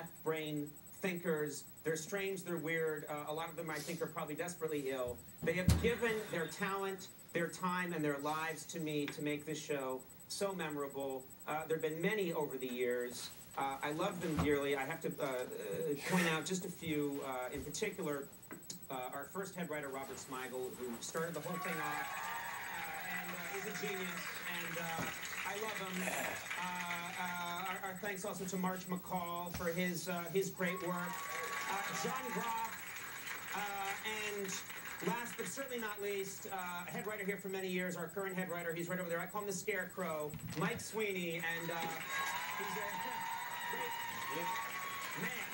left-brain thinkers. They're strange, they're weird. A lot of them, I think, are probably desperately ill. They have given their talent, their time, and their lives to me to make this show so memorable. There have been many over the years. I love them dearly. I have to point out just a few, in particular, our first head writer, Robert Smigel, who started the whole thing off and is a genius, and I love him. Our thanks also to March McCall for his great work. John Groff, and last but certainly not least, a head writer here for many years, our current head writer, he's right over there. I call him the Scarecrow, Mike Sweeney, and he's a great man.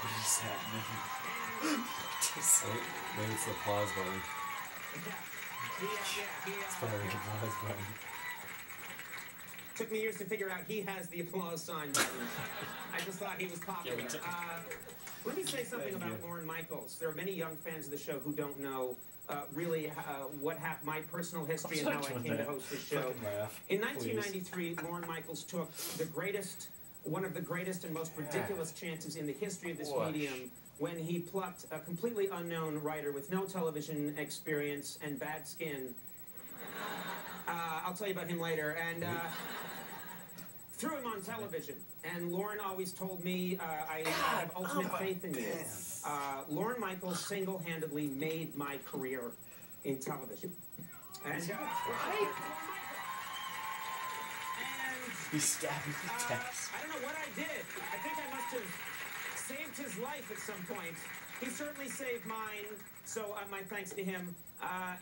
What is happening? Maybe it's the applause button. It's probably the applause button. Took me years to figure out he has the applause sign button. I just thought he was popular. Let me say something about Lorne Michaels. There are many young fans of the show who don't know really what happened, my personal history and how I came to host this show. In 1993, Lorne Michaels took one of the greatest and most ridiculous chances in the history of this medium when he plucked a completely unknown writer with no television experience and bad skin. I'll tell you about him later. And threw him on television. And Lorne always told me, I have ultimate faith in you. Lorne Michaels single-handedly made my career in television. And he stabbed me with text. I don't know what I did. I think I must have saved his life at some point. He certainly saved mine, so my thanks to him.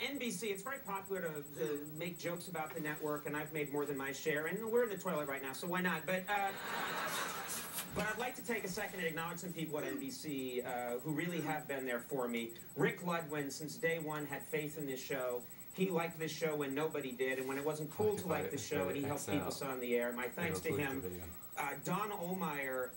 NBC, it's very popular to make jokes about the network, and I've made more than my share, and we're in the toilet right now, so why not? But I'd like to take a second and acknowledge some people at NBC who really have been there for me. Rick Ludwin, since day one, had faith in this show. He liked this show when nobody did, and when it wasn't cool to like the show, and he helped keep us on the air. My thanks to him. Don Ohlmeyer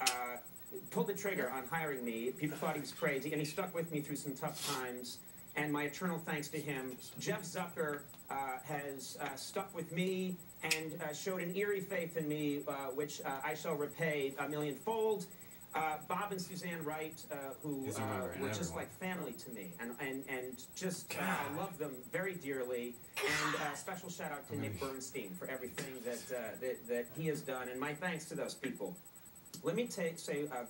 pulled the trigger on hiring me. People thought he was crazy, and he stuck with me through some tough times. And my eternal thanks to him. Jeff Zucker has stuck with me and showed an eerie faith in me, which I shall repay a millionfold. Bob and Suzanne Wright, who were just like family to me, and just I love them very dearly. And special shout out to Nick Bernstein for everything that he has done, and my thanks to those people. Let me say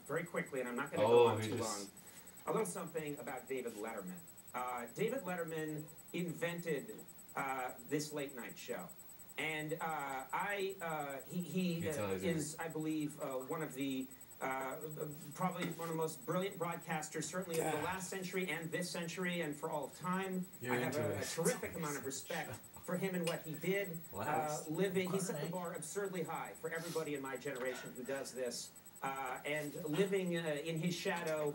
very quickly, and I'm not going to go on too long, a little something about David Letterman. David Letterman invented this late night show, and he is, I believe, one of the probably one of the most brilliant broadcasters, certainly of the last century and this century, and for all of time. I have a terrific amount of respect for him and what he did. He set the bar absurdly high for everybody in my generation who does this. And living in his shadow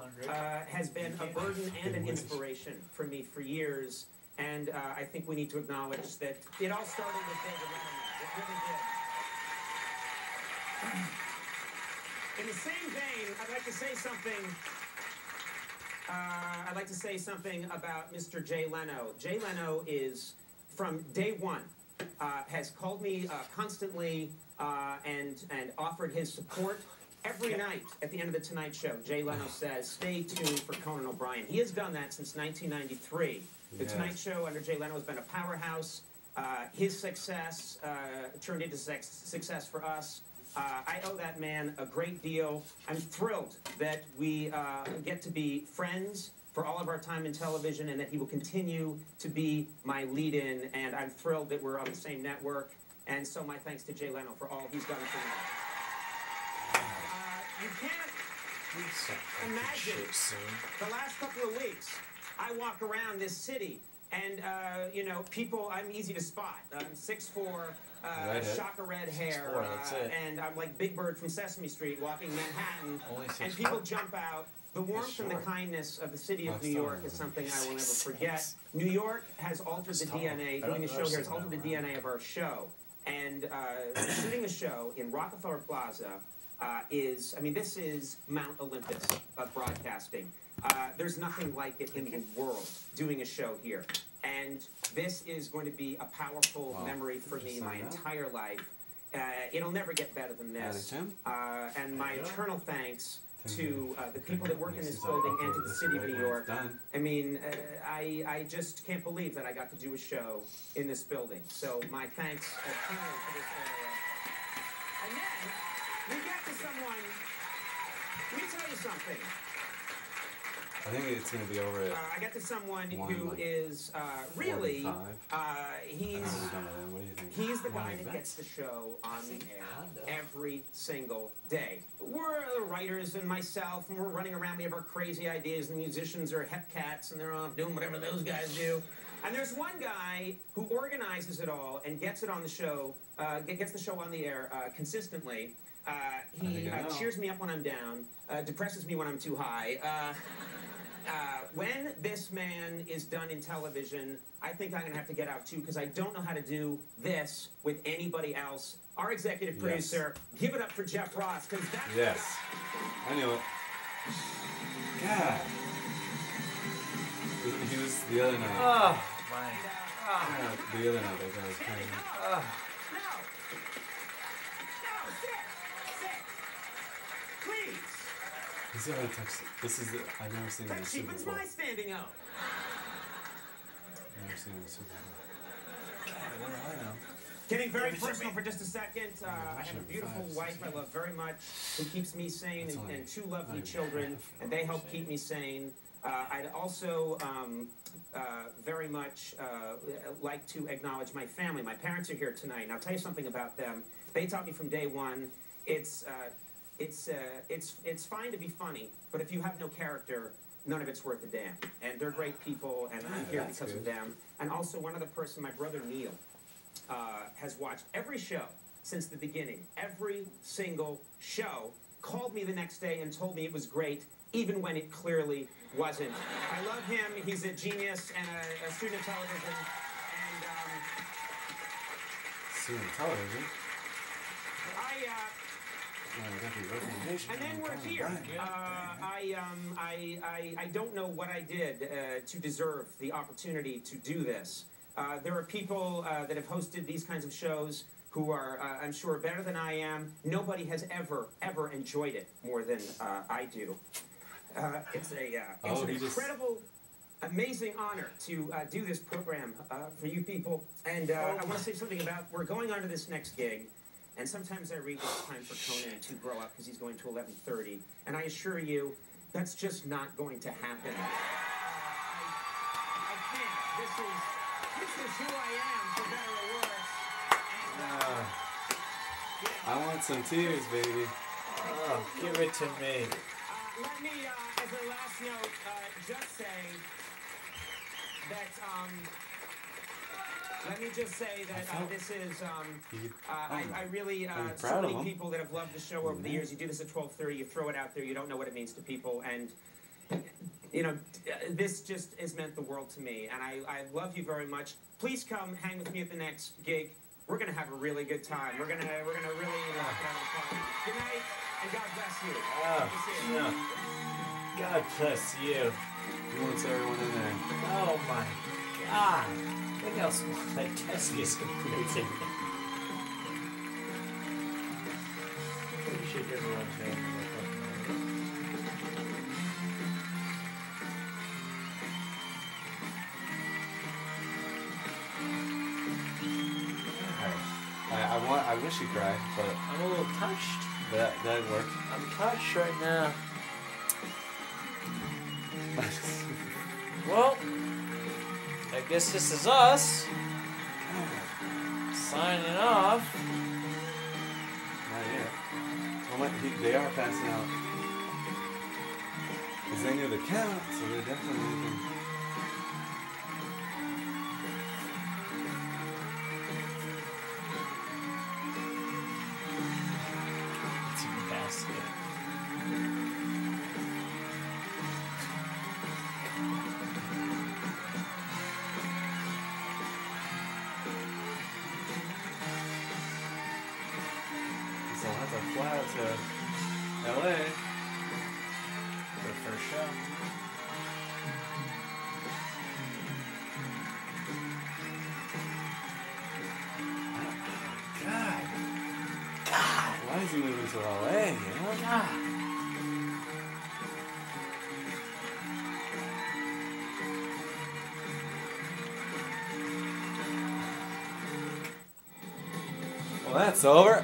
has been a burden and an inspiration for me for years. And I think we need to acknowledge that it all started with David Letterman. It really did. In the same vein, I'd like to say something about Mr. Jay Leno. Jay Leno is, from day one, has called me constantly and offered his support. Every night at the end of The Tonight Show, Jay Leno says, stay tuned for Conan O'Brien. He has done that since 1993. The Tonight Show under Jay Leno has been a powerhouse. His success turned into success for us. I owe that man a great deal. I'm thrilled that we get to be friends for all of our time in television and that he will continue to be my lead-in. And I'm thrilled that we're on the same network. And so my thanks to Jay Leno for all he's done for me. You can't imagine the last couple of weeks. I walk around this city, and you know, people. I'm easy to spot. I'm 6'4", shocker red hair, and I'm like Big Bird from Sesame Street, walking Manhattan, and people jump out. The warmth and the kindness of the city of New York is something I will never forget. New York has altered the DNA. Doing the show here has altered the DNA of our show, and shooting a show in Rockefeller Plaza. This is Mount Olympus of broadcasting. There's nothing like it in the world, doing a show here. And this is going to be a powerful memory for me my entire life. it'll never get better than this. And my eternal thanks to the people that work in this building and to the city of New York. I mean, I just can't believe that I got to do a show in this building. So my thanks eternally to this area. And then we get to someone. Let me tell you something. I think it's going to be over at I got to someone who is really, he's the guy that gets the show on the air every single day. We're the writers and myself, and we're running around. We have our crazy ideas. The musicians are hep cats, and they're off doing whatever those guys do. And there's one guy who organizes it all and gets it on the show, gets the show on the air consistently. He cheers me up when I'm down, depresses me when I'm too high. When this man is done in television, I think I'm going to have to get out too, because I don't know how to do this with anybody else. Our executive producer, give it up for Jeff Ross, because that's the guy. I knew it. God. He was the other night. Oh, my. The other night, that guy was playing. No, sit. Please. He's got to touch. This is the. I've never seen him in a Super When's Bowl. my standing up? I've never seen him in a Super Bowl. God, where am I now? Getting very personal for just a second. I have a beautiful wife I love very much, who keeps me sane, and two lovely children, and they help keep me sane. I'd also very much like to acknowledge my family. My parents are here tonight, and I'll tell you something about them. They taught me from day one. It's fine to be funny, but if you have no character, none of it's worth a damn. And they're great people, and I'm here because of them. And also one other person, my brother Neil, has watched every show since the beginning. Every single show. Called me the next day and told me it was great, even when it clearly wasn't. I love him. He's a genius and a student of television. And Student of television? And then we're here. I don't know what I did to deserve the opportunity to do this. There are people that have hosted these kinds of shows who are, I'm sure, better than I am. Nobody has ever enjoyed it more than I do. It's an incredible, amazing honor to do this program for you people. And I want to say something about, we're going on to this next gig. And sometimes I read it's time for Conan to grow up because he's going to 11:30. And I assure you, that's just not going to happen. I can't. This is who I am, for better or worse. I want some tears, baby. Oh, give it to me. Let me, as a last note, just say that, let me just say that this is, I really, so many people that have loved the show over the years. You do this at 12:30, you throw it out there, you don't know what it means to people, and, you know, this just has meant the world to me, and I love you very much. Please come hang with me at the next gig. We're gonna have a really good time. We're gonna really rock it out of the park. Good night, and God bless you. God bless you. He wants everyone in there. Oh my God. What else? That desk is amazing. We should give everyone's name. I wish you cried, but I'm a little touched. That'd work. I'm touched right now. Well, I guess this is us signing off. Not yet. Well, they are passing out. Because they knew the count, so they're definitely making... It's a basket. So I'll have to fly out to LA For the first show. God. to LA, you know? God. Well, that's over.